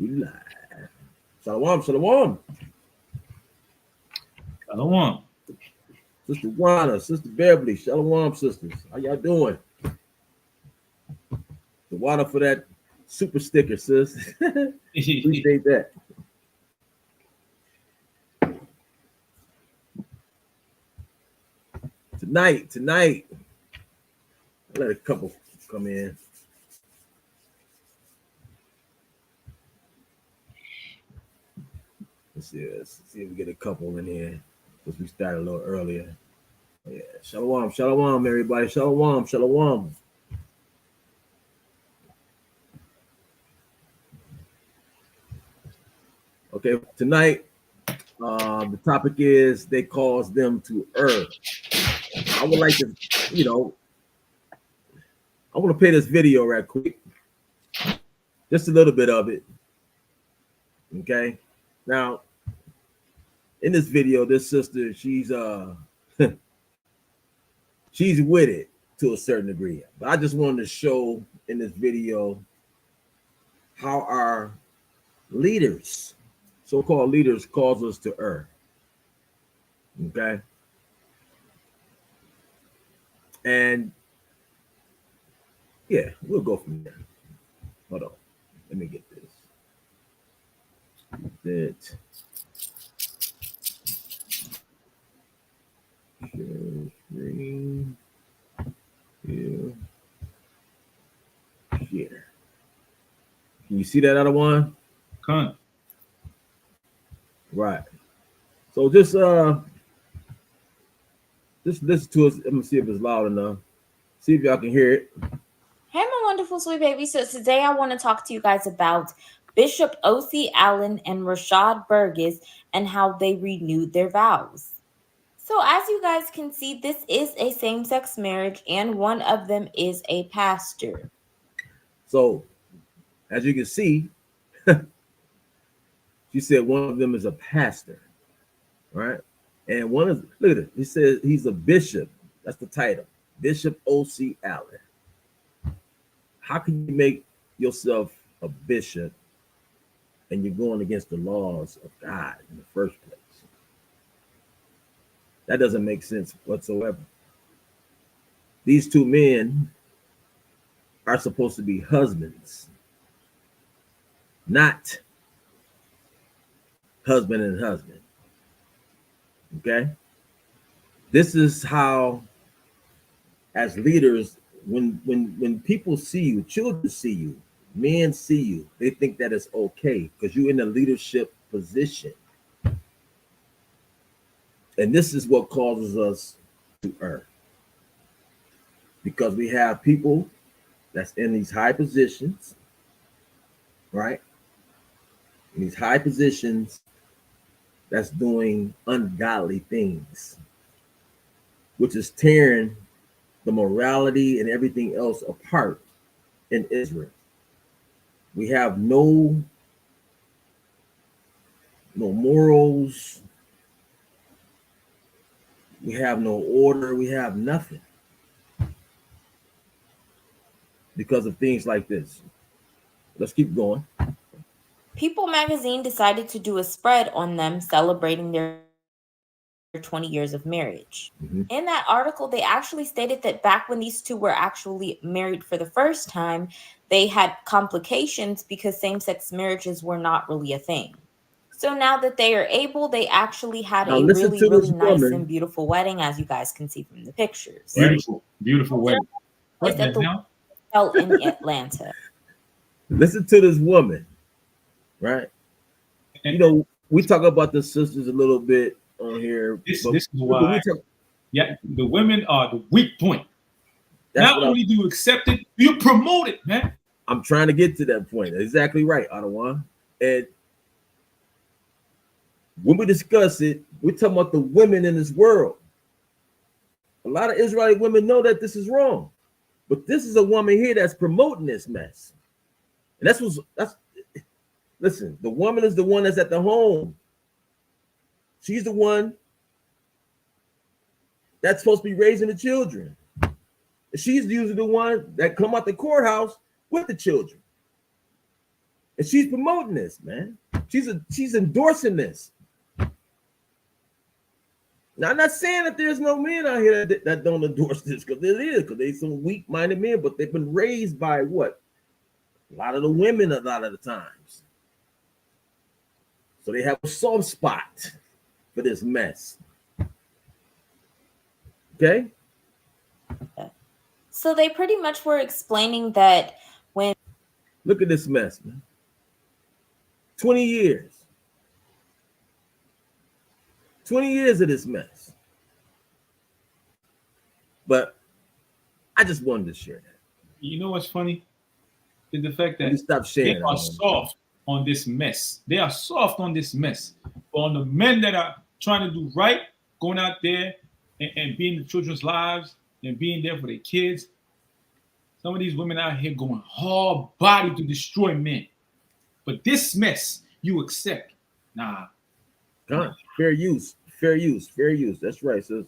We live. Shalom, shalom. Shalom. Sister Juana, Sister Beverly, shalom, sisters. How y'all doing? The water for that super sticker, sis. Appreciate that. Tonight, I'll let a couple come in. Let's see if we get a couple in here because we started a little earlier. Yeah, shalom, shalom, everybody. Shalom, shalom. Okay, tonight, the topic is they cause them to err. I would like to, I want to play this video right quick. Just a little bit of it. Okay. Now, in this video, this sister, she's she's with it to a certain degree. But I just wanted to show in this video how our leaders, so-called leaders, cause us to err. Okay. And yeah, we'll go from there. Hold on. Let me get this. That. Share screen. Here. Share. Can you see that other one? Come. Right. So just listen to us. Let me see if it's loud enough. See if y'all can hear it. Hey, my wonderful sweet baby. So today I want to talk to you guys about Bishop O.C. Allen and Rashad Burgess and how they renewed their vows. So as you guys can see, this is a same-sex marriage and one of them is a pastor. So as you can see, she said one of them is a pastor, right? And one is, look at it. He says he's a bishop. That's the title. Bishop O.C. Allen. How can you make yourself a bishop and you're going against the laws of God in the first place? That doesn't make sense whatsoever. These two men are supposed to be husbands, not husband and husband. Okay? This is how, as leaders, when people see you, children see you, men see you, they think that it's okay because you're in a leadership position. And this is what causes us to err. Because we have people that's in these high positions, right? In these high positions that's doing ungodly things, which is tearing the morality and everything else apart in Israel. We have no morals. We have no order. We have nothing because of things like this. Let's keep going. People magazine decided to do a spread on them celebrating their 20 years of marriage. In that article, they actually stated that back when these two were actually married for the first time, they had complications because same-sex marriages were not really a thing. So now that they are able, they actually had a really nice and beautiful wedding, as you guys can see from the pictures. Beautiful wedding. What the hell in Atlanta. Listen to this woman, right? And, we talk about the sisters a little bit on here. This is why. The women are the weak point. Not only do you accept it, you promote it, man. I'm trying to get to that point. Exactly right, Ottawa. And when we discuss it, we're talking about the women in this world. A lot of Israeli women know that this is wrong, but this is a woman here that's promoting this mess. And listen, the woman is the one that's at the home. She's the one that's supposed to be raising the children. She's usually the one that come out the courthouse with the children. And she's promoting this, man. She's endorsing this. Now, I'm not saying that there's no men out here that don't endorse this, because there is, because they're some weak-minded men, but they've been raised by what? A lot of the women a lot of the times. So they have a soft spot for this mess. Okay? So they pretty much were explaining that when... Look at this mess, man. 20 years. 20 years of this mess. But I just wanted to share that. You know what's funny? Is the fact that they are soft on this mess. They are soft on this mess. But on the men that are trying to do right, going out there and being in the children's lives and being there for their kids, some of these women out here going hard body to destroy men. But this mess you accept. Nah. God, fair use. That's right, sis.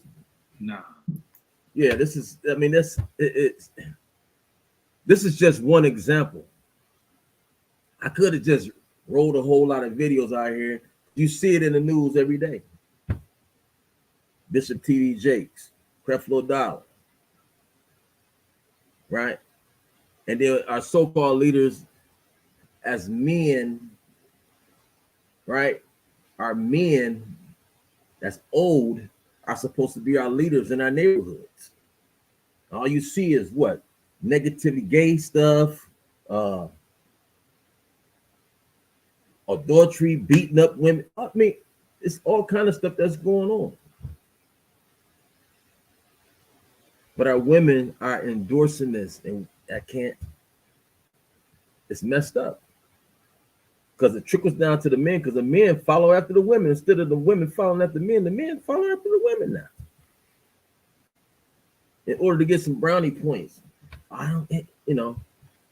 Nah. Yeah, this is just one example. I could have just rolled a whole lot of videos out here. You see it in the news every day. Bishop T.D. Jakes, Creflo Dollar, right? And there are so-called leaders as men, right? Our men that's old are supposed to be our leaders in our neighborhoods. All you see is what? Negativity, gay stuff, adultery, beating up women. I mean, it's all kind of stuff that's going on. But our women are endorsing this, and I can't. It's messed up. Because it trickles down to the men, because the men follow after the women instead of the women following after the men follow after the women now. In order to get some brownie points.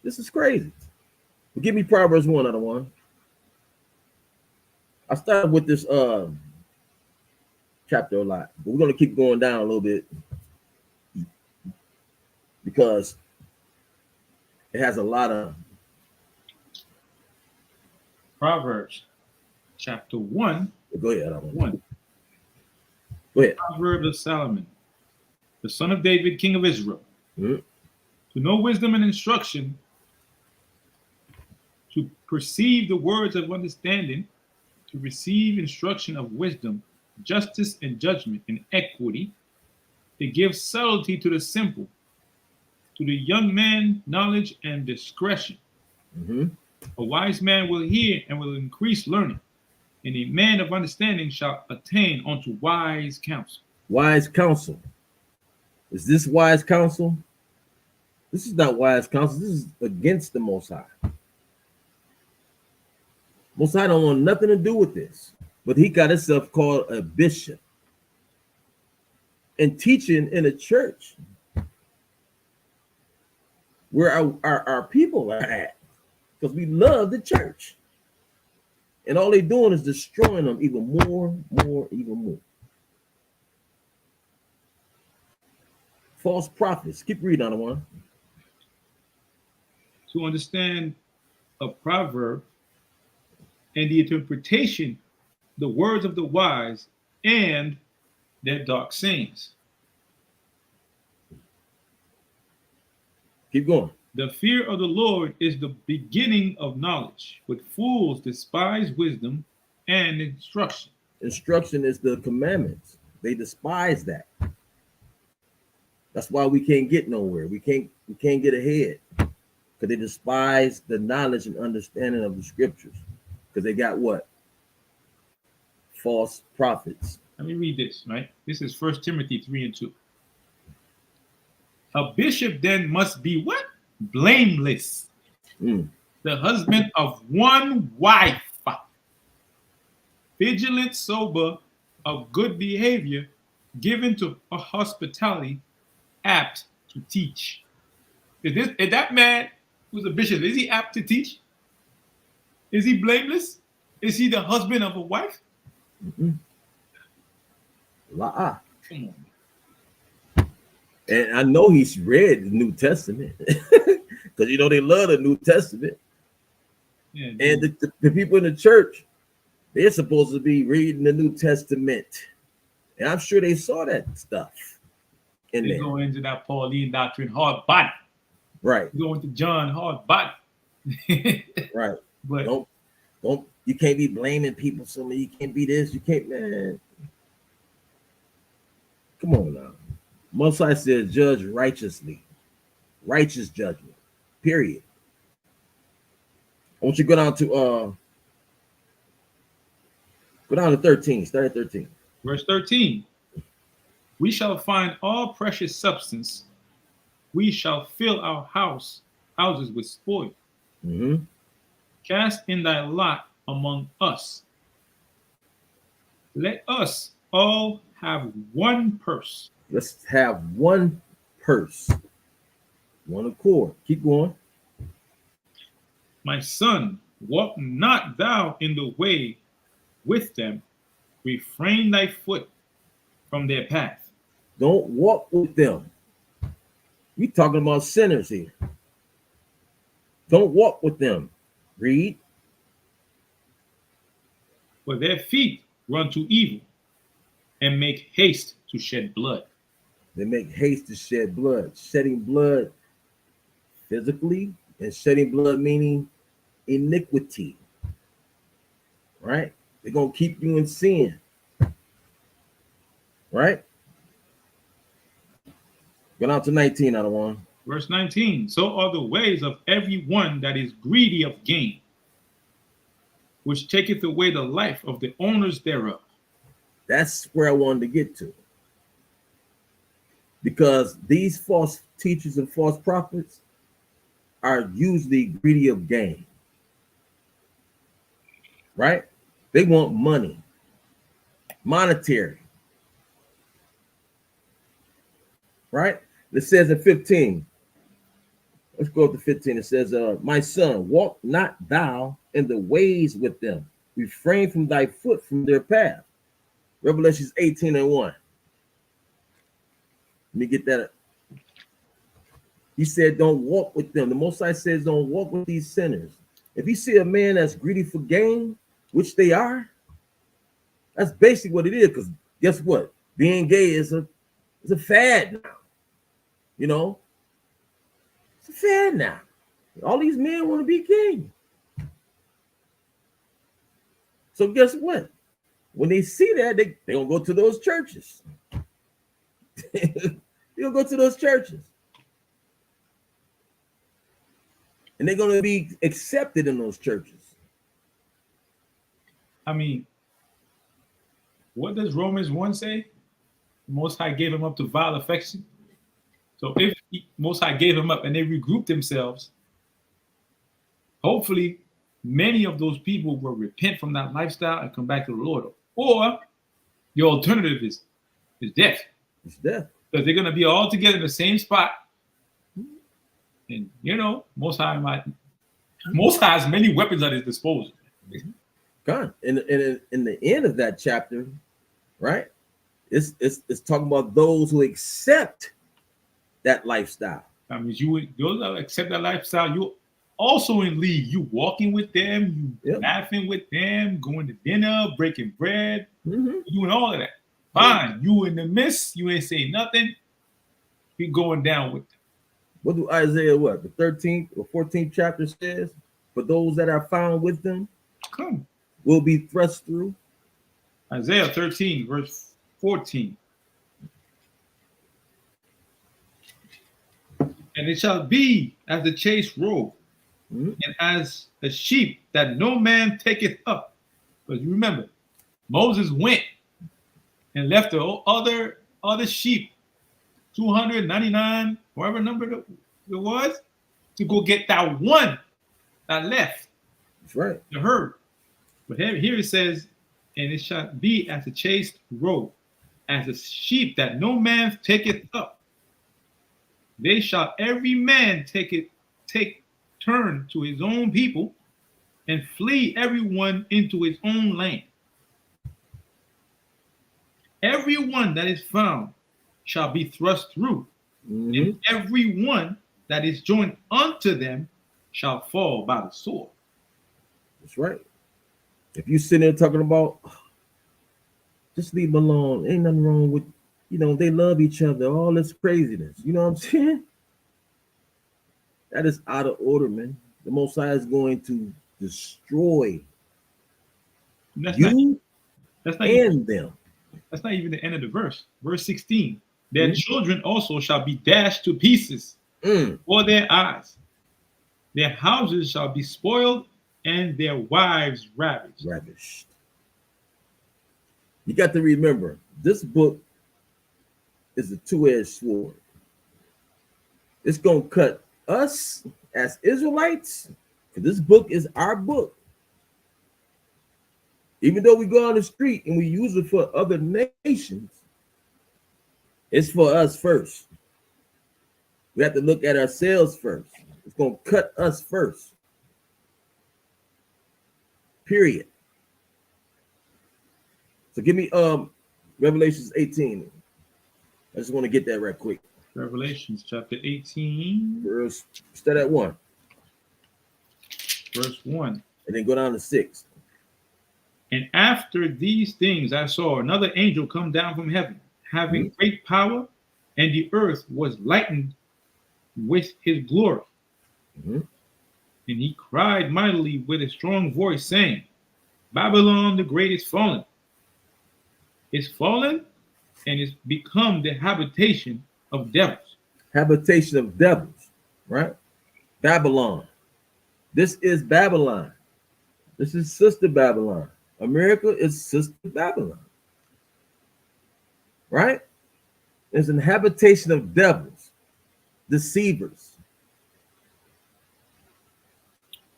This is crazy. But give me Proverbs 1 out of 1. I started with this chapter a lot, but we're going to keep going down a little bit because it has a lot of Proverbs chapter 1. Go ahead. 1. Go ahead. Proverbs of Solomon, the son of David, king of Israel. Mm-hmm. To know wisdom and instruction, to perceive the words of understanding, to receive instruction of wisdom, justice and judgment and equity, to give subtlety to the simple, to the young man knowledge and discretion. Mm-hmm. A wise man will hear and will increase learning, and a man of understanding shall attain unto wise counsel. Wise counsel. Is this wise counsel? This is not wise counsel. This is against the Most High. Most High don't want nothing to do with this. But he got himself called a bishop and teaching in a church where our people are at, because we love the church. And all they're doing is destroying them even more. False prophets. Keep reading on one. To understand a proverb and the interpretation, the words of the wise and their dark sayings. Keep going. The fear of the Lord is the beginning of knowledge, but fools despise wisdom and instruction. Instruction is the commandments. They despise that. That's why we can't get nowhere. We can't get ahead, because they despise the knowledge and understanding of the scriptures, because they got what? False prophets. Let me read this, right? This is 1 Timothy 3:2. A bishop then must be what? Blameless. The husband of one wife, vigilant, sober, of good behavior, given to hospitality, apt to teach. Is that man who's a bishop, is he apt to teach? Is he blameless? Is he the husband of a wife? Come on. And I know he's read the New Testament, because they love the New Testament. Yeah, And the people in the church, they're supposed to be reading the New Testament. And I'm sure they saw that stuff in they there. go into that Pauline doctrine hard body. Right. They go into John hard body. Right. But Don't you can't be blaming people. So you can't be this. You can't, man. Come on now. Most High says judge righteously. Righteous judgment. Period. I want you to go down to 13. Start at 13. verse 13, we shall find all precious substance. We shall fill our houses with spoil. Mm-hmm. Cast in thy lot among us. Let us all have one purse. Let's have one purse. One accord. Keep going. My son, walk not thou in the way with them. Refrain thy foot from their path. Don't walk with them. We talking about sinners here. Don't walk with them. Read. For their feet run to evil and make haste to shed blood. They make haste to shed blood. Shedding blood physically, and shedding blood meaning iniquity. Right? They're going to keep you in sin. Right? Go down to 19 out of 1. Verse 19, so are the ways of every one that is greedy of gain, which taketh away the life of the owners thereof. That's where I wanted to get to. Because these false teachers and false prophets are usually greedy of gain. Right? They want money. Monetary. Right? It says in 15. Let's go up to 15. It says, my son, walk not thou in the ways with them. Refrain from thy foot from their path. Revelations 18 and 1. Let me get that. He said, don't walk with them. The Most High says, don't walk with these sinners. If you see a man that's greedy for gain, which they are, that's basically what it is. Because guess what? Being gay is a fad now. You know? It's a fad now. All these men want to be gay. So guess what? When they see that, they're going to go to those churches. They're going to go to those churches. And they're going to be accepted in those churches. I mean, what does Romans 1 say? The Most High gave him up to vile affection. So if Most High gave him up and they regrouped themselves, hopefully many of those people will repent from that lifestyle and come back to the Lord. Or the alternative is death. It's death. Because they're going to be all together in the same spot. And, you know, Most High has many weapons at his disposal. God. In the end of that chapter, right? It's talking about those who accept that lifestyle. I mean, those that accept that lifestyle, you also in league. You walking with them, you laughing with them, going to dinner, breaking bread, doing all of that. Fine. You in the midst, you ain't saying nothing. You going down with them. What do Isaiah, the 13th or 14th chapter says? For those that are found with them, will be thrust through. Isaiah 13, verse 14. And it shall be as the chased robe, and as a sheep that no man taketh up. Because you remember, Moses went and left the other sheep, 299, whatever number it was, to go get that one that left. That's right. The herd. But here it says, and it shall be as a chased robe, as a sheep that no man taketh up. They shall every man take turn to his own people, and flee everyone into his own land. Everyone that is found shall be thrust through, and every one that is joined unto them shall fall by the sword. That's right. If you sitting there talking about, just leave them alone. Ain't nothing wrong with, they love each other. All this craziness. You know what I'm saying? That is out of order, man. The Most High is going to destroy That's you not and them. That's not even the end of the verse. Verse 16. Their children also shall be dashed to pieces before their eyes. Their houses shall be spoiled and their wives ravished. Ravished. You got to remember, this book is a two-edged sword. It's going to cut us as Israelites, because this book is our book. Even though we go on the street and we use it for other nations, it's for us first. We have to look at ourselves first. It's going to cut us first. Period. So give me Revelations 18. I just want to get that right quick. Revelations chapter 18. Start at 1. Verse 1. And then go down to 6. And after these things I saw another angel come down from heaven, having great power, and the earth was lightened with his glory. And he cried mightily with a strong voice, saying, Babylon the great is fallen. It's fallen and it's become the habitation of devils. Habitation of devils, right? Babylon. This is Babylon. This is Sister Babylon. America is Sister Babylon. Right? It's an habitation of devils, deceivers.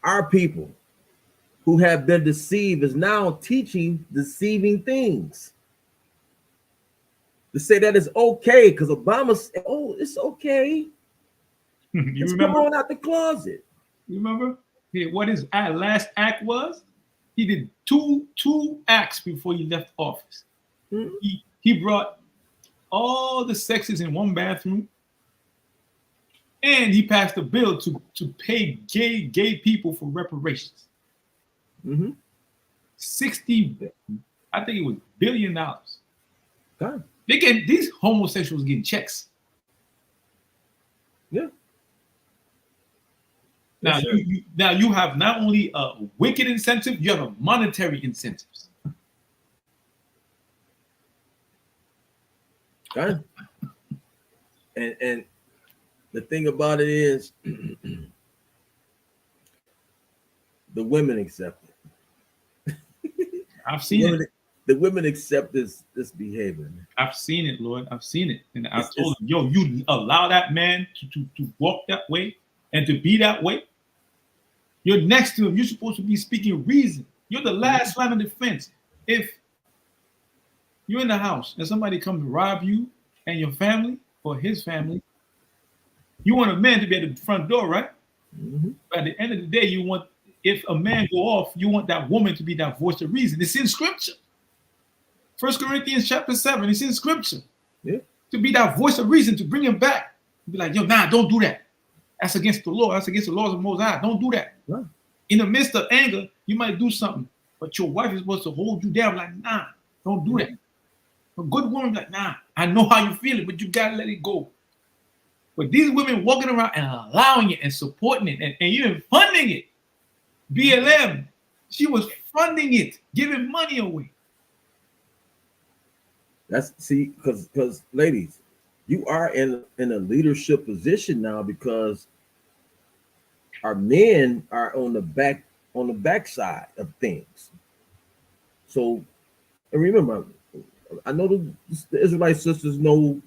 Our people who have been deceived is now teaching deceiving things. To say that it's okay because Obama said, oh, it's okay. It's come on out the closet. You remember what his last act was? He did two acts before he left office. He brought all the sexes in one bathroom, and he passed a bill to pay gay people for reparations. 60, I think it was $1 billion. God. These homosexuals getting checks. Yeah. Now, you have not only a wicked incentive, you have a monetary incentives. God. And the thing about it is, the women accept it. I've seen it. The women accept this behavior. I've seen it, Lord. I've seen it. And I told him, yo, you allow that man to walk that way and to be that way. You're next to him. You're supposed to be speaking reason. You're the last line of defense. If you're in the house and somebody comes to rob you and your family or his family, you want a man to be at the front door, right? But at the end of the day, if a man go off, you want that woman to be that voice of reason. It's in scripture. 1 Corinthians chapter 7, it's in scripture. Yeah. To be that voice of reason, to bring him back. Be like, yo, nah, don't do that. That's against the law. That's against the laws of Most High. Don't do that. Right. In the midst of anger, you might do something, but your wife is supposed to hold you down like, nah, don't do that. A good woman like, nah, I know how you feel it, but you got to let it go. But these women walking around and allowing it and supporting it and even funding it. BLM, she was funding it, giving money away. Because ladies, you are in a leadership position now because our men are on the backside of things. So, and remember, I know the Israelite sisters know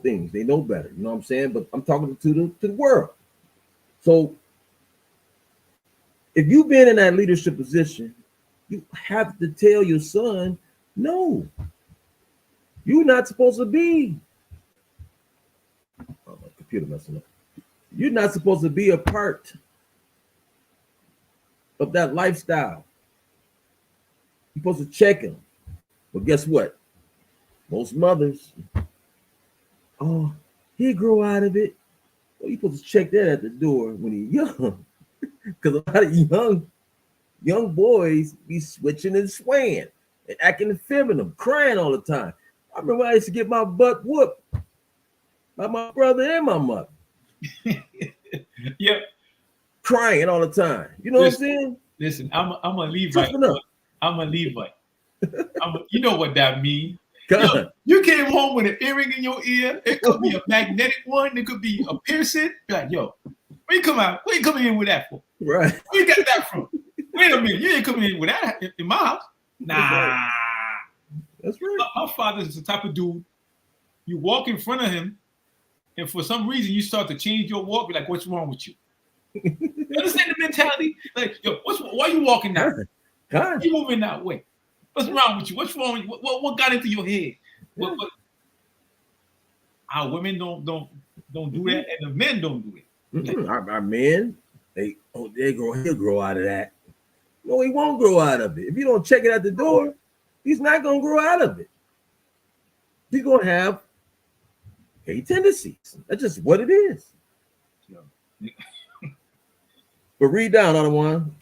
things. They know better. You know what I'm saying? But I'm talking to the world. So, if you've been in that leadership position, you have to tell your son, no. You're not supposed to be. Oh, my computer messing up. You're not supposed to be a part of that lifestyle. You're supposed to check him. But guess what? Most mothers, oh, he'll grow out of it. Well, you're supposed to check that at the door when he's young. Because a lot of young young boys be switching and swaying and acting feminine, crying all the time. I remember I used to get my butt whooped by my brother and my mother. Yep. Crying all the time. You know what I'm saying? Listen, I'm a Levite. Toughen up. I'm a Levite. You know what that means. God. You came home with an earring in your ear. It could be a magnetic one. It could be a piercing. Like, yo, where you coming in with that for? Right. Where you got that from? Wait a minute. You ain't coming in with that in my house. Nah. That's right. My father is the type of dude, you walk in front of him, and for some reason you start to change your walk. Be like, what's wrong with you? You understand the mentality? Like, yo, why are you walking that way? God. You moving that way? What's wrong with you? What's wrong with you? What got into your head? What, our women don't do that, and the men don't do it. Our men, he'll grow out of that. No, he won't grow out of it. If you don't check it at the door, he's not gonna grow out of it. He's gonna have gay tendencies. That's just what it is. But read down, other one.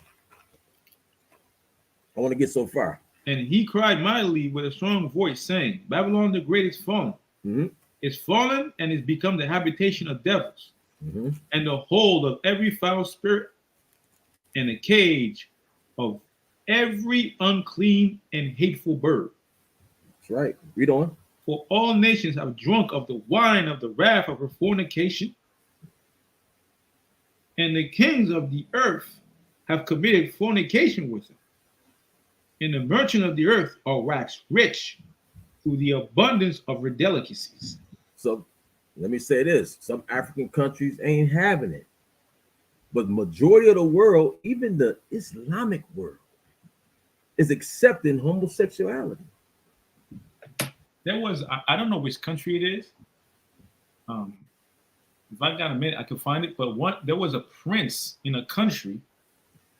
I want to get so far. And he cried mightily with a strong voice, saying, Babylon the Great is fallen. Mm-hmm. It's fallen and is become the habitation of devils, mm-hmm. and the hold of every foul spirit, and the cage of every unclean and hateful bird. That's right. Read on. For all nations have drunk of the wine of the wrath of her fornication, and the kings of the earth have committed fornication with her. And the merchants of the earth are waxed rich through the abundance of her delicacies. So let me say this. Some African countries ain't having it. But the majority of the world, even the Islamic world, is accepting homosexuality. There was, I don't know which country it is. If I got a minute, I could find it. But there was a prince in a country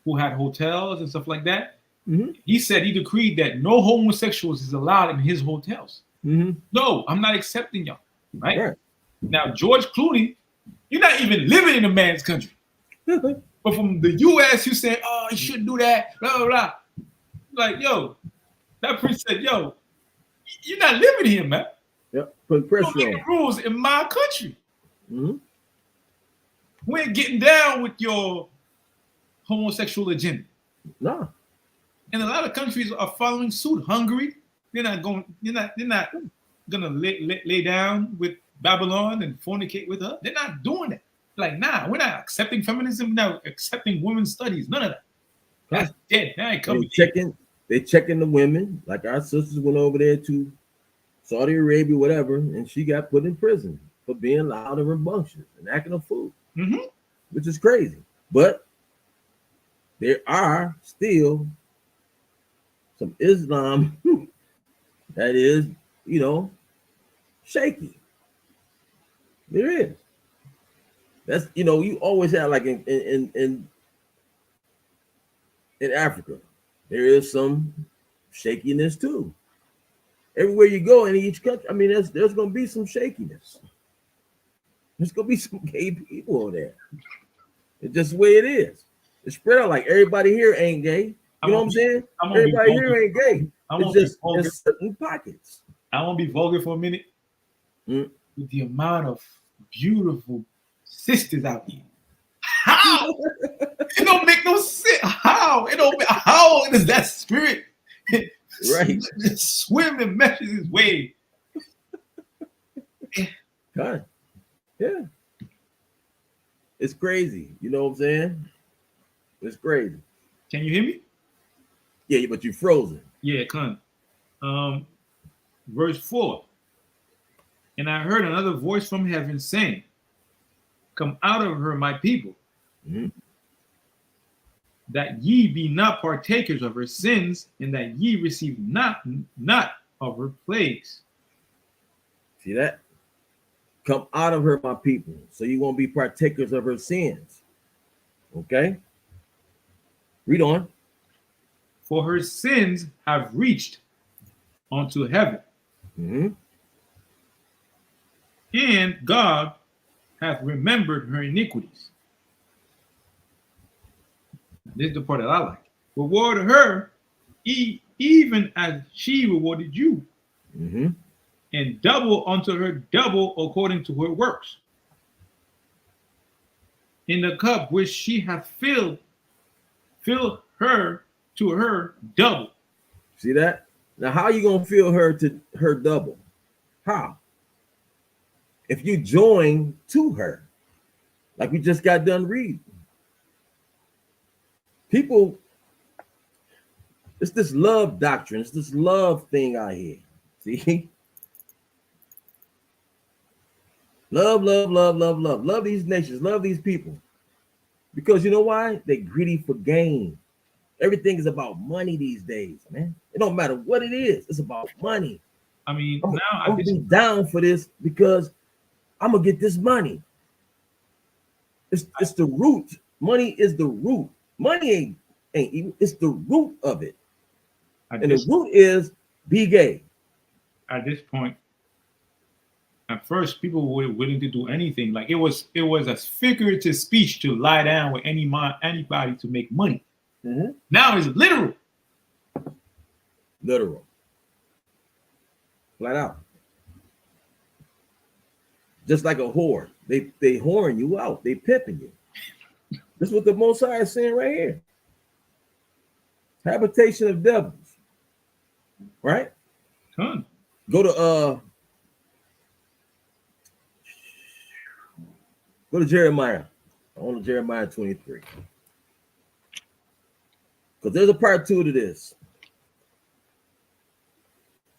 who had hotels and stuff like that. Mm-hmm. He said he decreed that no homosexuals is allowed in his hotels. Mm-hmm. No, I'm not accepting y'all. Right? Now, George Clooney, you're not even living in a man's country. But from the U.S., you say, oh, you shouldn't do that, blah, blah, blah. Like, yo, that prince said, yo, you're not living here, man. Yep. Put pressure on. You don't make the rules in my country. Mm-hmm. We ain't getting down with your homosexual agenda. No. And a lot of countries are following suit. Hungary, they're not gonna lay down with Babylon and fornicate with her. They're not doing it. Like, nah, we're not accepting feminism. We're not accepting women's studies. None of that. That's dead. That ain't coming. They checking the women. Like our sisters went over there to Saudi Arabia, whatever, and she got put in prison for being loud and rambunctious and acting a fool, which is crazy. But there are still some Islam that is, shaky. There is. That's, you always have, like in Africa, there is some shakiness too. Everywhere you go in each country, I mean, there's going to be some shakiness. There's going to be some gay people over there. It's just the way it is. It's spread out. Like, everybody here ain't gay. You know what I'm saying? Everybody here ain't gay. It's just in certain pockets. I won't be vulgar for a minute. With the amount of beautiful sisters out here. How? It don't make no sense. How? How does that spirit right swim and meshes his way? God. Yeah. It's crazy. You know what I'm saying? It's crazy. Can you hear me? Yeah, but you're frozen. Yeah, come. Verse 4. And I heard another voice from heaven saying, come out of her, my people, that ye be not partakers of her sins, and that ye receive not of her plagues. See that? Come out of her, my people, so you won't be partakers of her sins. Okay? Read on. For her sins have reached unto heaven. And God hath remembered her iniquities. This is the part that I like. reward her even as she rewarded you, Mm-hmm. and double unto her double according to her works. In the cup which she hath filled, fill her to her double. See that? Now, how you gonna feel her to her double? How? If you join to her, like we just got done reading. People, it's this love doctrine, it's this love thing out here. See? Love, love, love, love, love. Love these nations, love these people. Because you know why? They're greedy for gain. Everything is about money these days, man. It don't matter what it is, it's about money. I mean, I'm now gonna be down for this because I'm gonna get this money. It's the root. Money is the root. Money ain't even, it's the root of it. And the root is be gay. At this point, at first, people were willing to do anything. Like it was a figurative speech to lie down with anybody to make money. Mm-hmm. Now it's literal. Literal. Flat out. Just like a whore. They whoring you out. They pimping you. This is what the Most High is saying right here. Habitation of devils. Right? Ton. Go to Jeremiah. I want to Jeremiah 23. Because there's a part 2 to this.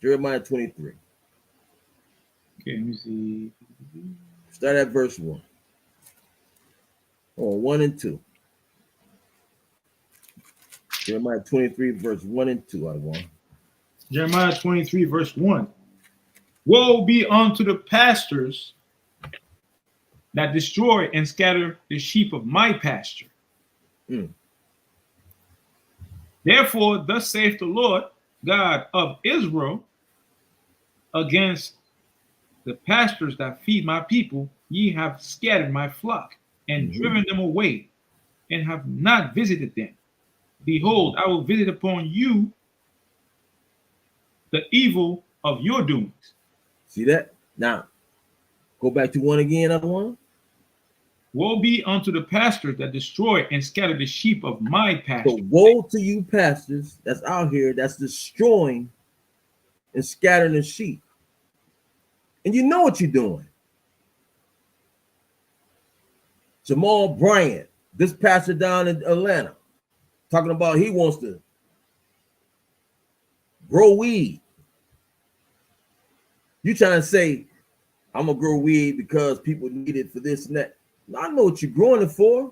Jeremiah 23. Okay, let me see. Start at verse 1. Or 1 and 2. Jeremiah 23, verse 1 and 2. I want. Jeremiah 23, verse 1. Woe be unto the pastors that destroy and scatter the sheep of my pasture. Mm. Therefore, thus saith the Lord God of Israel against the pastors that feed my people, ye have scattered my flock and driven them away, and have not visited them. Behold, I will visit upon you the evil of your doings. See that? Now, go back to 1 again, I want. Woe be unto the pastors that destroy and scatter the sheep of my pasture. So woe to you pastors that's out here that's destroying and scattering the sheep. And you know what you're doing. Jamal Bryant, this pastor down in Atlanta, talking about he wants to grow weed. You trying to say, I'm going to grow weed because people need it for this and that. I know what you're growing it for.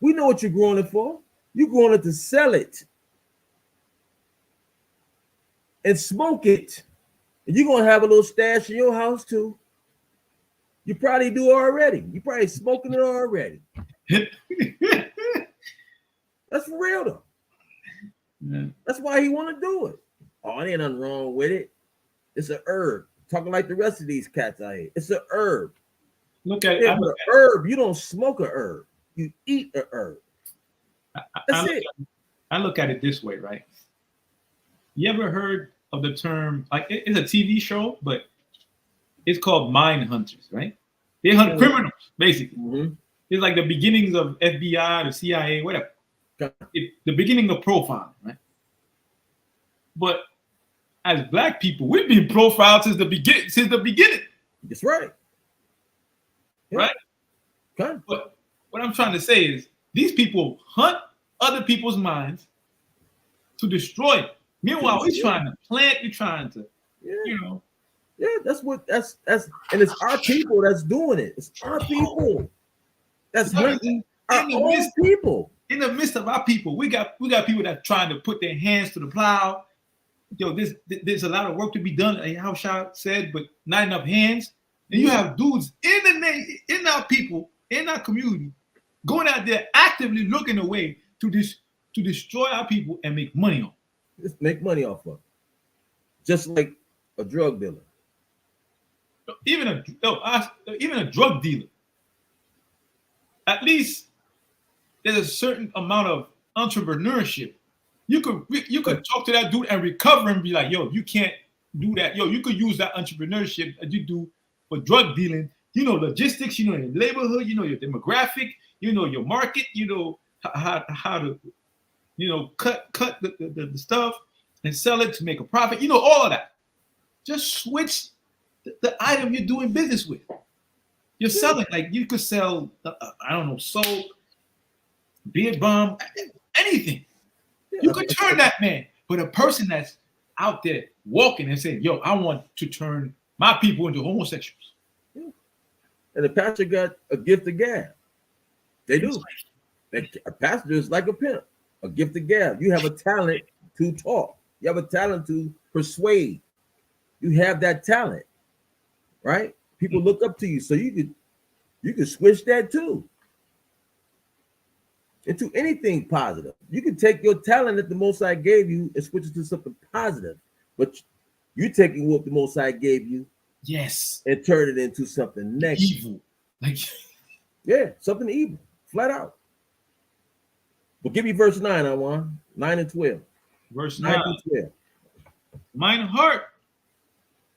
We know what you're growing it for. You're growing it to sell it and smoke it. And you're going to have a little stash in your house too. You probably do already. You probably smoking it already. That's for real though. Yeah. That's why he want to do it. Oh, there ain't nothing wrong with it. It's an herb. Talking like the rest of these cats out here. It's an herb. Look at Yeah, it. but an herb, you don't smoke a herb. You eat a herb. That's it. I look at it this way, right? You ever heard of the term, like it's a TV show, but it's called Mind Hunters, right? They hunt criminals, basically. Mm-hmm. It's like the beginnings of FBI, the CIA, whatever. The beginning of profiling, right? But as Black people, we've been profiled since the beginning. That's right. Yeah. Right? Okay. But what I'm trying to say is these people hunt other people's minds to destroy it. Meanwhile, we're trying to plant, we're trying to, you know. Yeah, that's and it's our people that's doing it. It's our people that's hunting our own people. In the midst of our people, we got people that trying to put their hands to the plow. Yo, there's a lot of work to be done, like how Shah said, but not enough hands. And you have dudes in our people, in our community, going out there actively looking a way to destroy our people and make money on. Just make money off of it. Just like a drug dealer. Even a drug dealer. At least there's a certain amount of entrepreneurship You could talk to that dude and recover and be like, yo, you can't do that. Yo, you could use that entrepreneurship that you do for drug dealing. You know logistics. You know your neighborhood. You know your demographic. You know your market. You know how to cut the stuff and sell it to make a profit. You know all of that. Just switch the item you're doing business with. You're selling, like you could sell, I don't know, soap, beer bomb, anything. You could turn that man. But a person that's out there walking and saying, yo, I want to turn my people into homosexuals. Yeah. And the pastor got a gift of gab. They do. A pastor is like a pimp, a gift of gab. You have a talent to talk. You have a talent to persuade. You have that talent, right? People look up to you, so you could switch that too into anything positive. You can take your talent that the Most High gave you and switch it to something positive, but you're taking what the Most High gave you, yes, and turn it into something negative, evil, like yeah, something evil, flat out. But give me verse 9, I want 9 and 12. Verse 9 and 12. Mine heart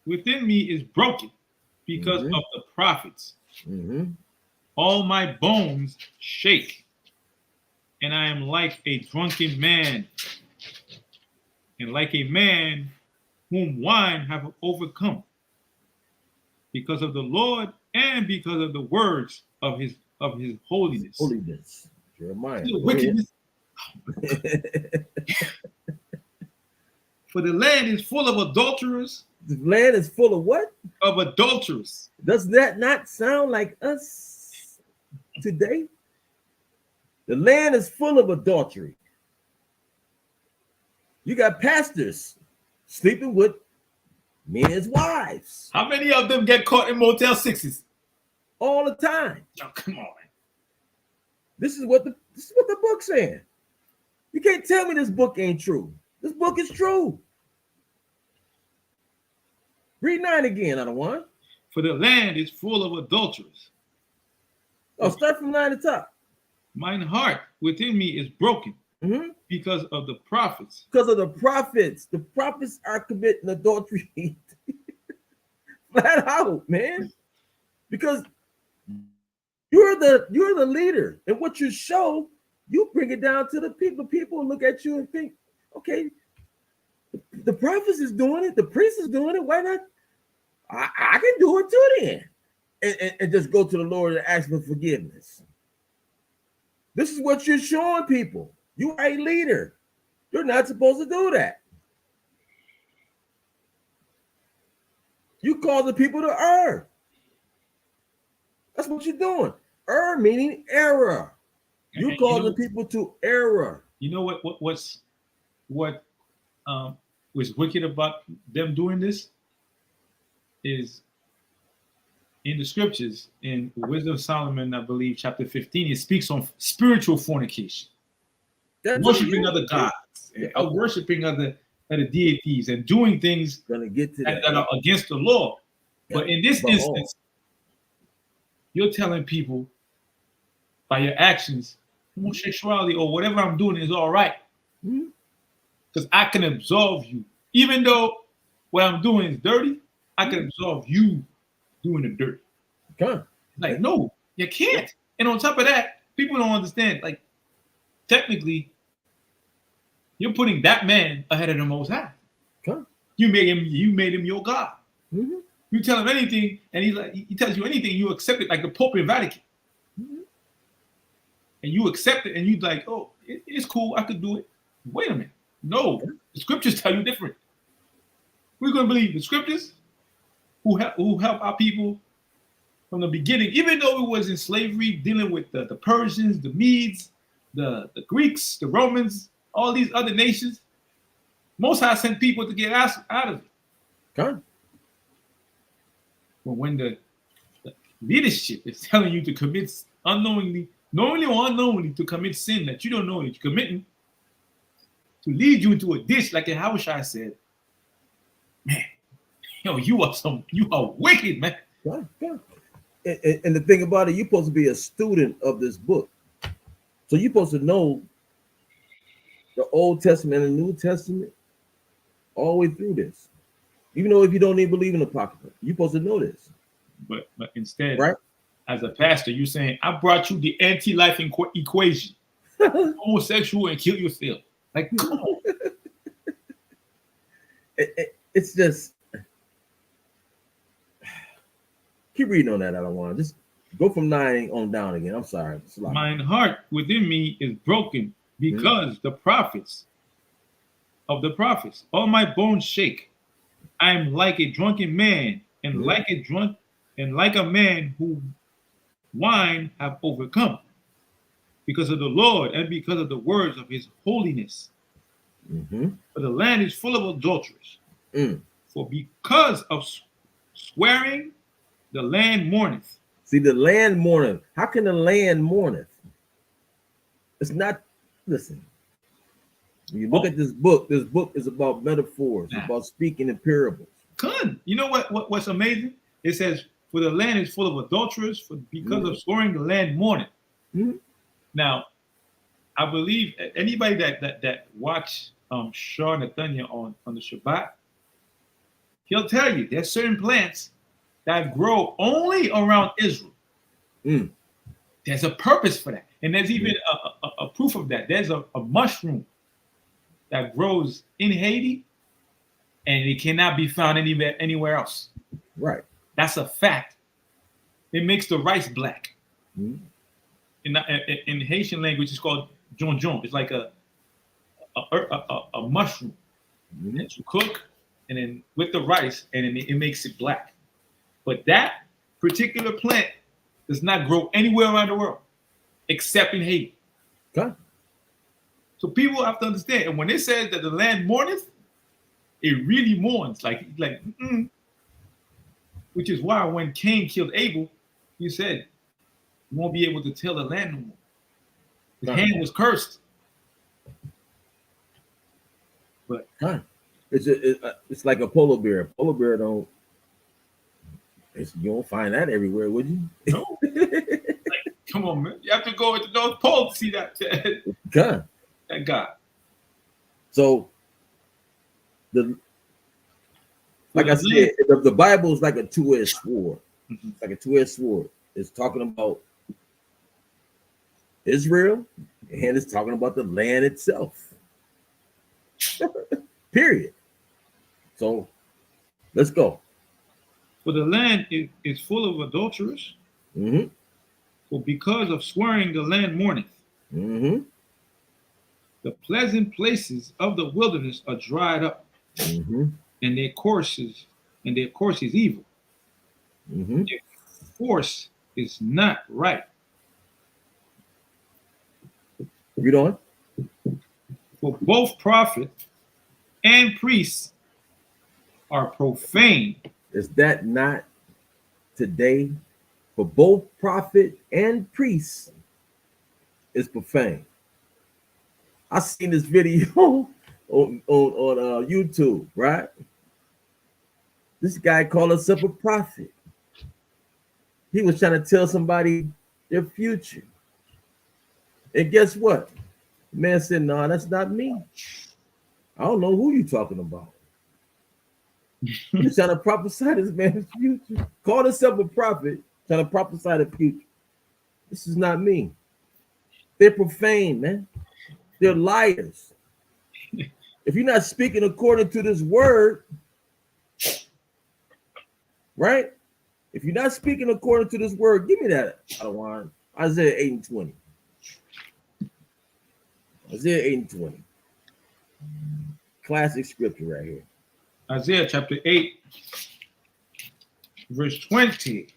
within me is broken because of the prophets. All my bones shake, and I am like a drunken man, and like a man whom wine have overcome, because of the Lord and because of the words of his holiness. Holiness, Jeremiah. Wickedness. For the land is full of adulterers. The land is full of what? Of adulterers. Does that not sound like us today? The land is full of adultery. You got pastors sleeping with men's wives. How many of them get caught in Motel 6s? All the time. Oh, come on. This is what the book's saying. You can't tell me this book ain't true. This book is true. Read 9 again, I don't want. For the land is full of adulterers. Oh, start from 9 to top. Mine heart within me is broken because of the prophets. Because of the prophets. The prophets are committing adultery. Flat out, man. Because you're the leader. And what you show, you bring it down to the people. People look at you and think, okay, the prophets is doing it, the priest is doing it. Why not? I can do it too then. And just go to the Lord and ask for forgiveness. This is what you're showing people. You are a leader. You're not supposed to do that. You call the people to err. That's what you're doing. Err meaning error. You call the people to error. You know what's wicked about them doing this is in the scriptures, in Wisdom of Solomon, I believe, chapter 15, it speaks on spiritual fornication. That's worshiping other gods, worshiping other deities, and doing things that are against the law. Yeah. But in this instance, you're telling people by your actions, homosexuality or whatever I'm doing is all right. Because I can absolve you. Even though what I'm doing is dirty, I can absolve you doing the dirt. Like, no, you can't. And on top of that, people don't understand. Like, technically, you're putting that man ahead of the Most High. You made him your God. You tell him anything, and he tells you anything, you accept it, like the Pope in Vatican. And you accept it, and you like, oh, it's cool, I could do it. Wait a minute. No, the scriptures tell you different. We're going to believe the scriptures who help our people from the beginning, even though it was in slavery, dealing with the Persians, the Medes, the Greeks, the Romans, all these other nations. Most High sent people to get us out of it. But when the leadership is telling you to commit unknowingly, knowingly or unknowingly, to commit sin that you don't know that you're committing, to lead you into a ditch, like Yahushua said, man, you are wicked, man. And the thing about it, you're supposed to be a student of this book. So you're supposed to know the Old Testament and the New Testament, all the way through this. Even though if you don't even believe in the Apocrypha, you're supposed to know this. But instead, right? As a pastor, you're saying, I brought you the anti-life equation. Homosexual and kill yourself. Like, come on. It's just, keep reading on that. I don't want to just go from 9 on down again. I'm sorry. Mine heart within me is broken because the prophets, all my bones shake. I am like a drunken man, and like a man who wine have overcome, because of the Lord and because of the words of his holiness. For the land is full of adulterers. For because of swearing, the land mourneth. See, the land mourneth. How can the land mourneth? It's not, listen. When you look at this book is about metaphors, about speaking in parables. Good. You know what's amazing? It says, for the land is full of adulterers, because of swearing, the land mourneth. Now, I believe anybody that watch Shaw Nathaniel on the Shabbat, he'll tell you there's certain plants that grow only around Israel. There's a purpose for that. And there's even a proof of that. There's a mushroom that grows in Haiti and it cannot be found anywhere else. Right. That's a fact. It makes the rice black. In Haitian language, it's called jonjon. It's like a mushroom that you cook, and then with the rice, and then it makes it black. But that particular plant does not grow anywhere around the world except in Haiti. Okay. So people have to understand, and when it says that the land mourneth, it really mourns, which is why when Cain killed Abel, he said, "You won't be able to tell the land no more. His hand was cursed." But it's like a polar bear. Polar bear you don't find that everywhere, would you? No. Come on, man. You have to go at the North Pole to see that. God. That God. So like I said, the Bible is like a two-edged sword. It's like a two-edged sword. It's talking about Israel, and it's talking about the land itself. Period. So let's go. For the land is full of adulterers. For because of swearing, the land mourneth. The pleasant places of the wilderness are dried up, and their course is evil. Their force is not right. Read on. For both prophet and priests are profane. Is that not today? For both prophet and priest is profane. I seen this video on YouTube, right? This guy called himself a prophet. He was trying to tell somebody their future. And guess what? The man said, "No, that's not me. I don't know who you talking about." He's trying to prophesy this man's future. Called himself a prophet, trying to prophesy the future. This is not me. They're profane, man. They're liars. If you're not speaking according to this word, right? If you're not speaking according to this word, give me that, Adawan. Isaiah 8:20. Isaiah 8:20. Classic scripture right here. Isaiah chapter 8, verse 20.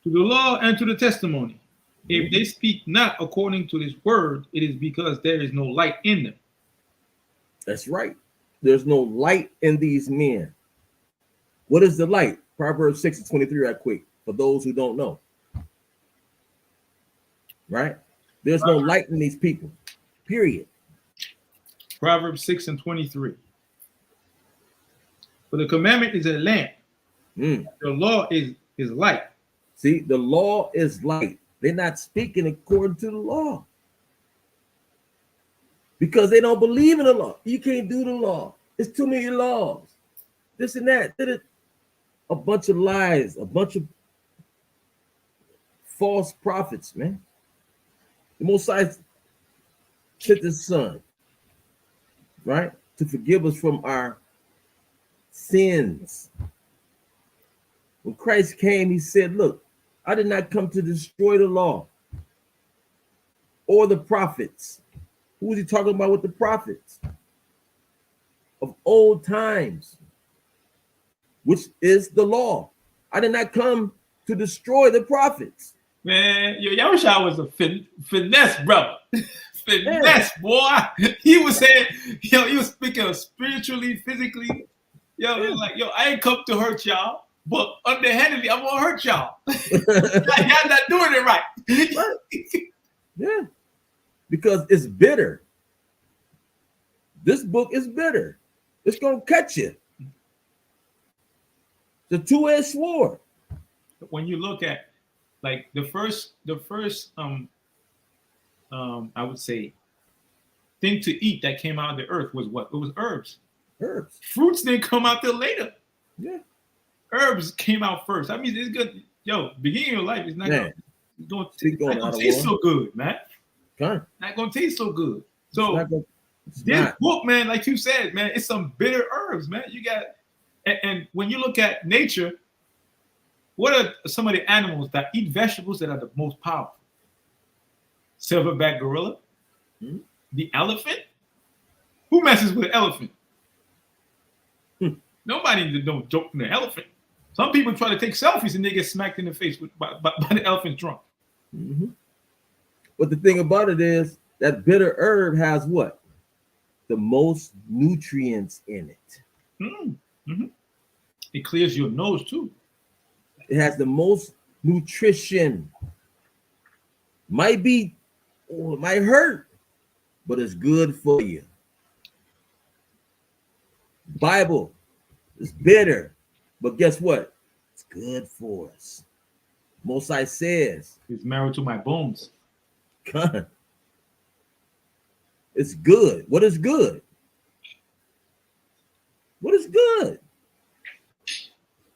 To the law and to the testimony, if they speak not according to this word, it is because there is no light in them. That's right. There's no light in these men. What is the light? Proverbs 6:23 right quick, for those who don't know. Right? There's no light in these people. Period. Proverbs 6:23. For the commandment is a lamp. The law is light. See, the law is light. They're not speaking according to the law because they don't believe in the law. You can't do the law. It's too many laws. This and that. A bunch of lies, a bunch of false prophets, man. The Most High sent His Son, right, to forgive us from our sins. When Christ came, He said, look, I did not come to destroy the law or the prophets. Who was He talking about with the prophets? Of old times, which is the law. I did not come to destroy the prophets. Man, Yahushua was a finesse brother. Finesse, boy. He was saying, he was speaking of spiritually, physically. Like, I ain't come to hurt y'all, but underhandedly, I'm gonna hurt y'all. Y'all not doing it right. Yeah, because it's bitter. This book is bitter. It's gonna cut you. The two-edged sword. When you look at like the first I would say thing to eat that came out of the earth was what? It was herbs. Herbs. Fruits didn't come out till later. Yeah. Herbs came out first. I mean, it's good. Beginning of your life is not going to taste so good, man. Okay. Not going to taste so good. So this book, man, like you said, man, it's some bitter herbs, man. You got, and when you look at nature, what are some of the animals that eat vegetables that are the most powerful? Silverback gorilla, the elephant. Who messes with an elephant? Nobody don't joke from the elephant. Some people try to take selfies and they get smacked in the face by the elephant drunk. Mm-hmm. But the thing about it is that bitter herb has what? The most nutrients in it. Mm-hmm. It clears your nose too. It has the most nutrition. Might be, or it might hurt, but it's good for you. Bible is bitter, but guess what? It's good for us. Most High says, it's marrow to my bones. God, it's good. What is good? What is good?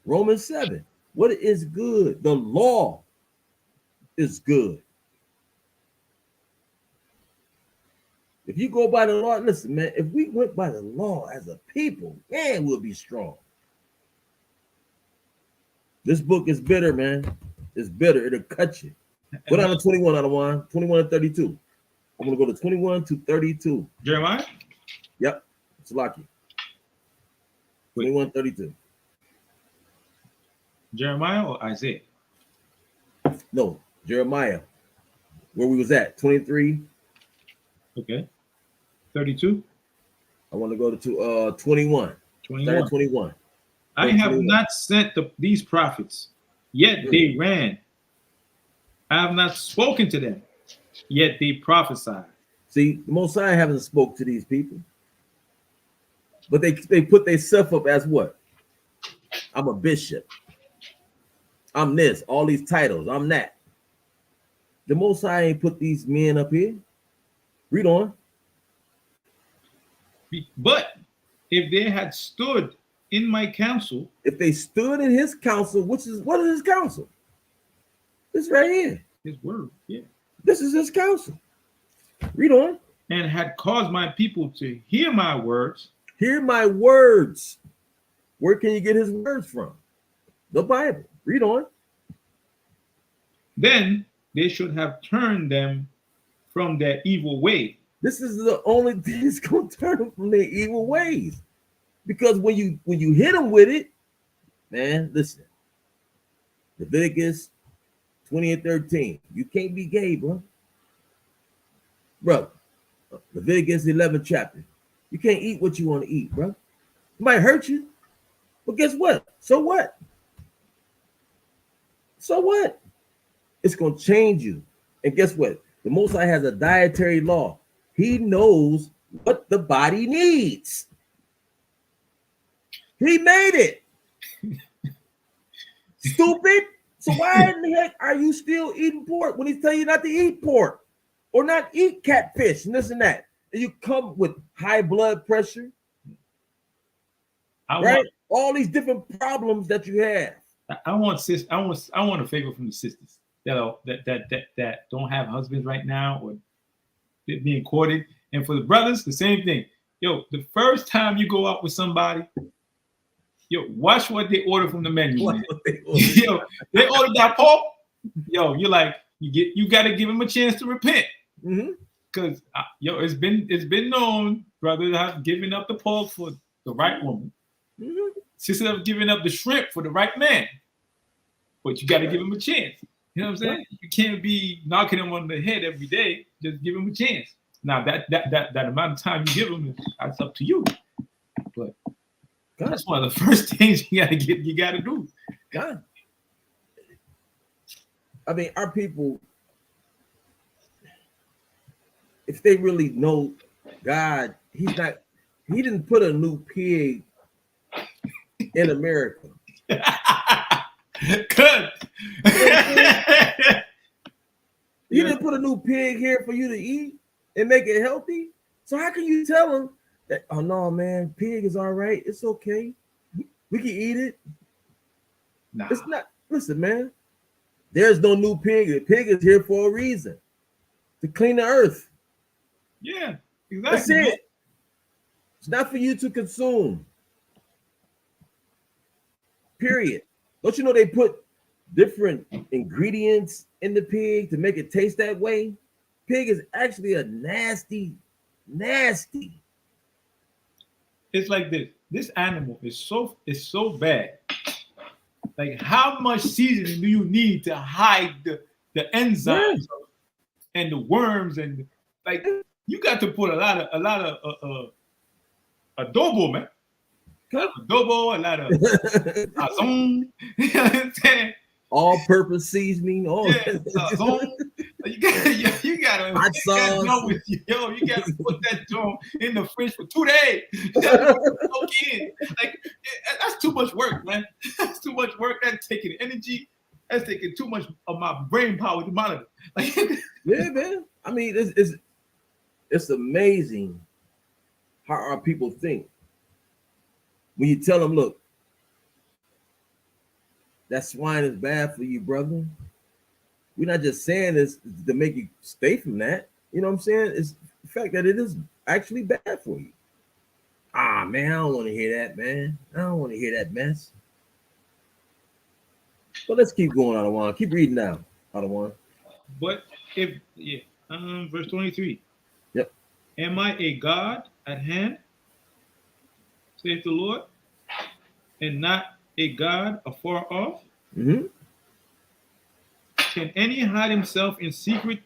Romans 7. What is good? The law is good. If you go by the law, listen, man, if we went by the law as a people, man, we'll be strong. This book is bitter, man. It's bitter. It'll cut you. Go down to 21 out of 1, 21 and 32. I'm going to go to 21 to 32. Jeremiah? Yep. It's lucky. 21, 32. Jeremiah or Isaiah? No, Jeremiah. Where we was at, 23. Okay. 32. I want to go to 21. 21. 21. I have not sent these prophets, yet they ran. I have not spoken to them, yet they prophesied. See, the Most High haven't spoke to these people. But they put themselves up as what? I'm a bishop. I'm this, all these titles, I'm that. The Most High ain't put these men up here. Read on. But if they had stood in my counsel, if they stood in His counsel, what is His counsel? This right here. His word, yeah. This is His counsel. Read on. And had caused my people to hear my words. Hear my words. Where can you get His words from? The Bible. Read on. Then they should have turned them from their evil way. This is the only thing that's going to turn them from their evil ways. Because when you hit them with it, man, listen. Leviticus 20 and 13. You can't be gay, bro. Bro, Leviticus 11 chapter. You can't eat what you want to eat, bro. It might hurt you. But guess what? So what? So what? It's going to change you. And guess what? The Most High has a dietary law. He knows what the body needs. He made it. Stupid. So why in the heck are you still eating pork when he's telling you not to eat pork or not eat catfish and this and that? And you come with high blood pressure, right? All these different problems that you have. I want a favor from the sisters that don't have husbands right now or being courted, and for the brothers, the same thing. Yo, the first time you go out with somebody, yo, watch what they order from the menu. Yo, they ordered that pork. Yo, you're like, you got to give them a chance to repent. Because yo, it's been known, brothers have given up the pork for the right woman. Sisters have given up the shrimp for the right man. But you got to give them a chance. You know what I'm saying? You can't be knocking them on the head every day. Just give them a chance. Now that amount of time you give them, that's up to you. But that's one of the first things you gotta do. God. I mean, our people, if they really know God, he didn't put a new pig in America. Good. He didn't put a new pig here for you to eat and make it healthy. So how can you tell them that, oh no, man, pig is all right. It's okay. We can eat it. Nah. It's not. Listen, man. There's no new pig. The pig is here for a reason. To clean the earth. Yeah, exactly. That's it. It's not for you to consume. Period. Don't you know they put different ingredients in the pig to make it taste that way? Pig is actually a nasty. It's like this. This animal is so bad. Like, how much seasoning do you need to hide the enzymes and the worms, and like you got to put a lot of adobo, man. Adobo, a lot of sazon. You know what I'm saying? All-purpose seasoning. Sazon. You gotta hot sauce. You gotta put that joint in the fridge for 2 days. Like, that's too much work, man. That's too much work. That's taking energy. That's taking too much of my brain power to monitor. Like, yeah, man. I mean, it's amazing how our people think. When you tell them, look, that swine is bad for you, brother. We're not just saying this to make you stay from that. You know what I'm saying? It's the fact that it is actually bad for you. Ah, man, I don't want to hear that, man. I don't want to hear that mess. But let's keep going, Adawan. Keep reading now, Adawan. But verse 23. Yep. Am I a God at hand, saith the Lord, and not a God afar off? Mm-hmm. Can any hide himself in secret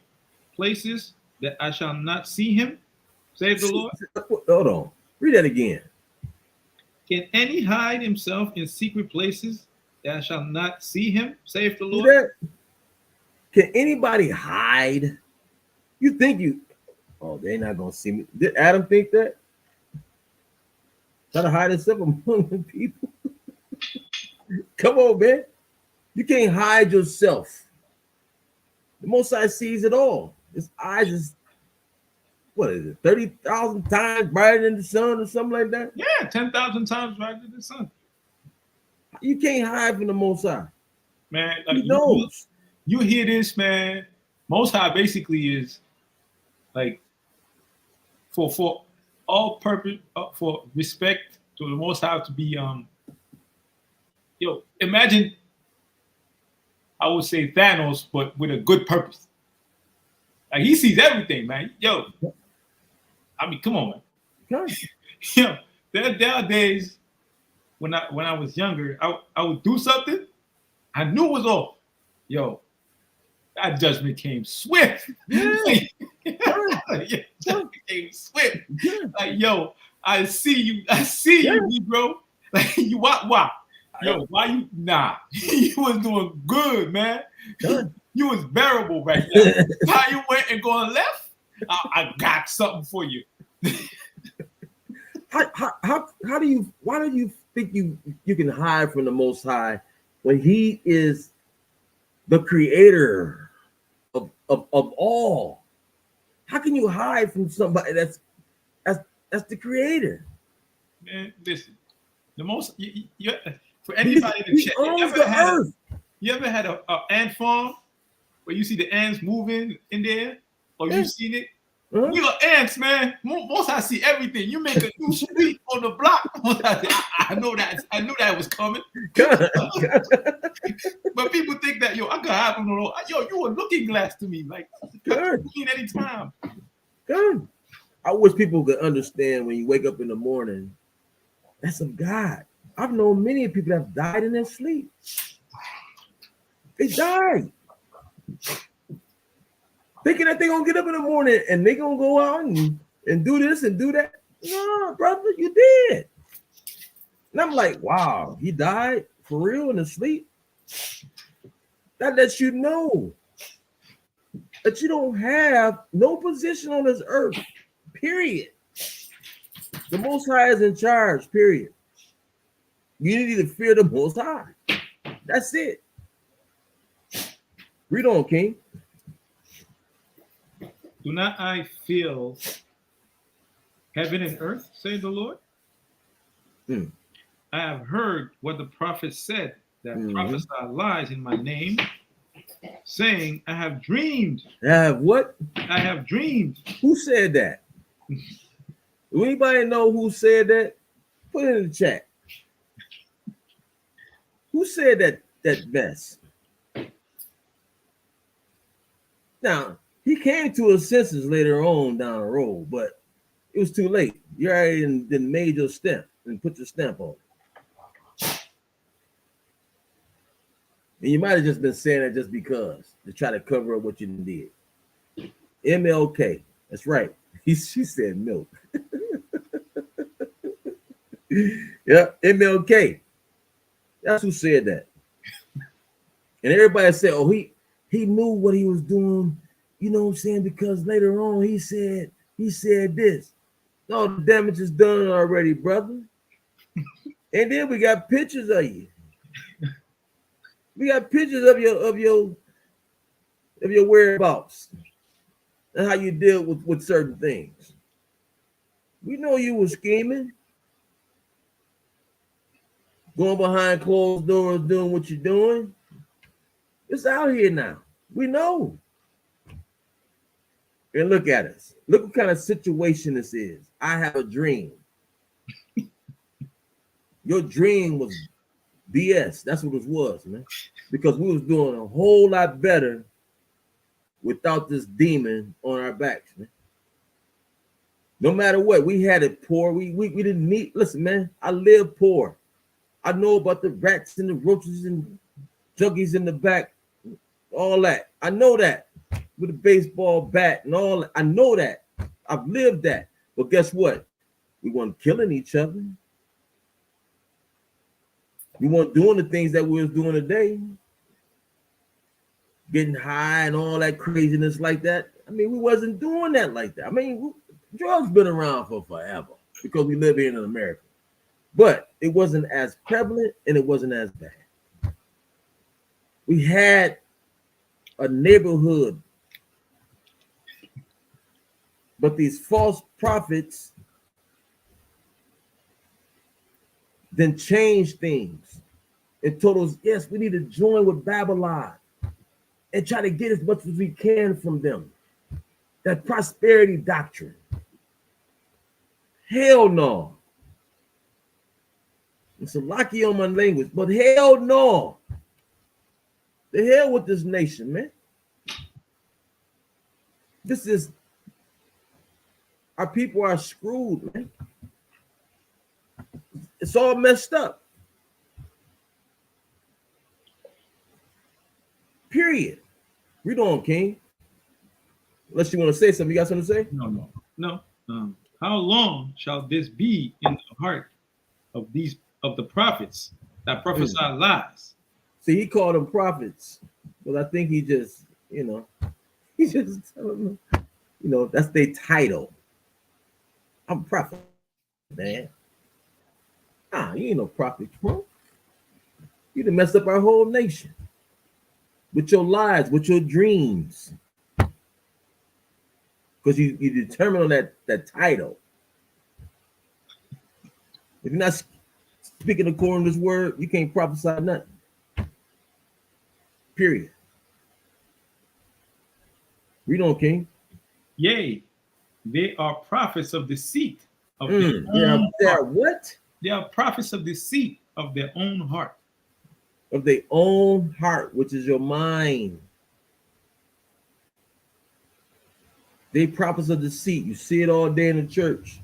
places that I shall not see him, saith the Lord? Hold on. Read that again. Can any hide himself in secret places that I shall not see him, saith the Lord? Can anybody hide? You think oh, they're not going to see me. Did Adam think that? Try to hide himself among the people? Come on, man. You can't hide yourself. The Most High sees it all. His eyes is, what is it, 30,000 times brighter than the sun or something like that? Yeah, 10,000 times brighter than the sun. You can't hide from the Most High. Man, like, he knows. You hear this, man. Most High basically is like for all purpose, for respect to the Most High to be imagine, I would say Thanos, but with a good purpose. Like, he sees everything, man. Yo, I mean, come on, man. Yo, there are days when I was younger, I would do something, I knew it was off. Yo, that judgment came swift. Judgment came swift. Like, yo, I see you, bro. Like, you why? Yo, why you? Nah, you was doing good, man. You was bearable right now. How you went and going left? I got something for you. How do you? Why do you think you can hide from the Most High when He is the creator of all. How can you hide from somebody that's the creator? Man, listen. The most for anybody to He check. owns the earth. You ever had a ant farm where you see the ants moving in there, or Yeah. you've seen it? Uh-huh. We are ants, man. Most I see everything. You make a new street on the block. I know that. I knew that was coming. God. But people think that I could have them. Yo, you a looking glass to me. Like, Good. anytime. Good. I wish people could understand when you wake up in the morning, that's of God. I've known many people that have died in their sleep. They died. Thinking that they're gonna get up in the morning and they're gonna go out and do this and do that. No, brother, you did. And I'm like, wow, he died for real in his sleep. That lets you know that you don't have no position on this earth, period. The Most High is in charge, period. You need to fear the Most High. That's it. Read on, King. Do not I feel heaven and earth, say the Lord? I have heard what the prophet said, that prophesy lies in my name, saying, I have dreamed. I have what? I have dreamed. Who said that? Do anybody know who said that? Put it in the chat. Who said that mess? Now, he came to his senses later on down the road, but it was too late. You already done made your stamp and put your stamp on it. And you might have just been saying that just because, to try to cover up what you did. MLK. That's right. She said milk. Yeah, MLK. That's who said that. And everybody said, oh, he knew what he was doing, you know what I'm saying? Because later on he said this. No, the damage is done already, brother. And then we got pictures of you. We got pictures of your whereabouts and how you deal with certain things. We know you were scheming, going behind closed doors, doing what you're doing. It's out here now. We know. And look at us. Look what kind of situation this is. I have a dream. Your dream was BS. That's what it was, man. Because we was doing a whole lot better without this demon on our backs, man. No matter what, we had it poor. We didn't need. Listen, man, I live poor. I know about the rats and the roaches and junkies in the back, all that. I know that with a baseball bat and all that. I know that. I've lived that. But guess what? We weren't killing each other. We weren't doing the things that we was doing today. Getting high and all that craziness like that. I mean, we wasn't doing that like that. I mean, drugs been around for forever because we live here in America. But it wasn't as prevalent and it wasn't as bad. We had a neighborhood. But these false prophets then changed things and told us, yes, we need to join with Babylon and try to get as much as we can from them. That prosperity doctrine. Hell no. It's a lucky on my language, but hell no. The hell with this nation, man. Our people are screwed, man. It's all messed up. Period. Read on, King. Unless you want to say something. You got something to say? No. How long shall this be in the heart of the prophets that prophesy lies? See, he called them prophets, but I think he just telling them, that's their title. I'm a prophet, man. You ain't no prophet, bro. You done messed up our whole nation. with your lives, with your dreams. Because you determine on that title. If you're not speaking according to this word, you can't prophesy nothing. Period. Read on, King. Yea, they are prophets of deceit of their own They are heart. what? They are prophets of deceit of their own heart. Of their own heart, which is your mind. They prophets of deceit. You see it all day in the church.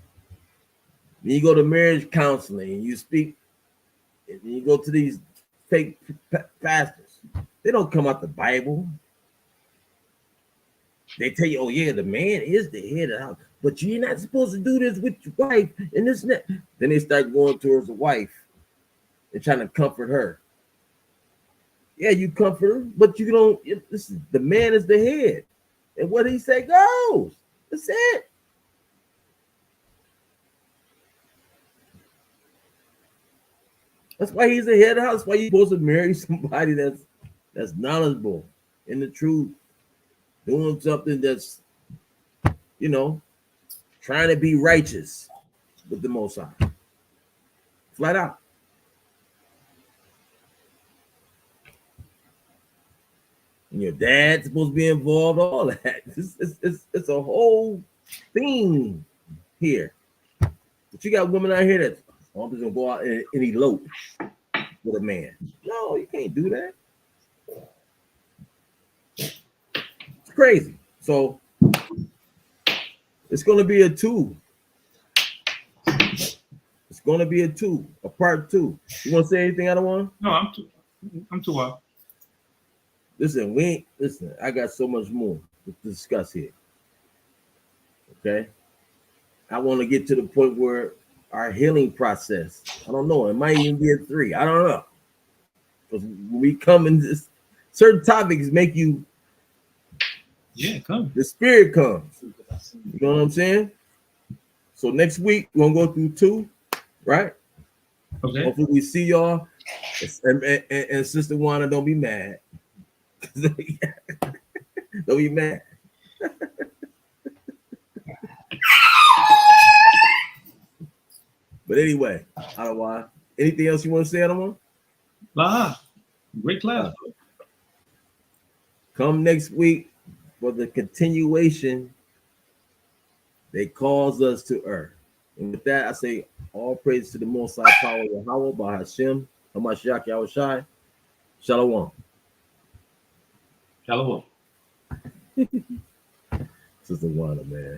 Then you go to marriage counseling and you speak, and you go to these fake pastors. They don't come out the Bible. They tell you, oh yeah, the man is the head of the house, but you're not supposed to do this with your wife and this and that. Then they start going towards the wife and trying to comfort her. Yeah, you comfort her, but you don't. The man is the head, and what he say goes. That's it. That's why he's the head of the house. That's why you're supposed to marry somebody that's knowledgeable in the truth, doing something that's, trying to be righteous with the Most High. Flat out. And your dad's supposed to be involved, all that. It's a whole thing here. But you got women out here that I'm just gonna go out and elope with a man. No, you can't do that. It's crazy. So it's gonna be a 2. It's gonna be a part 2. You want to say anything, other one? No, I'm too wild. Listen, I got so much more to discuss here. Okay. I want to get to the point where our healing process, I don't know, it might even be a 3. I don't know. Because when we come in this, certain topics make you, come. The spirit comes. You know what I'm saying? So next week, we're going to go through 2, right? Okay. Hopefully we see y'all. And Sister Wanda, don't be mad. Don't be mad. But anyway, otherwise, anything else you want to say, Adam? La, great class. Come next week for the continuation. They cause us to err. And with that, I say all praise to the Most High power of Yahweh by Hashem, Hamashiach Yahushai, Shalom. Shalom. Sister Wanda, man.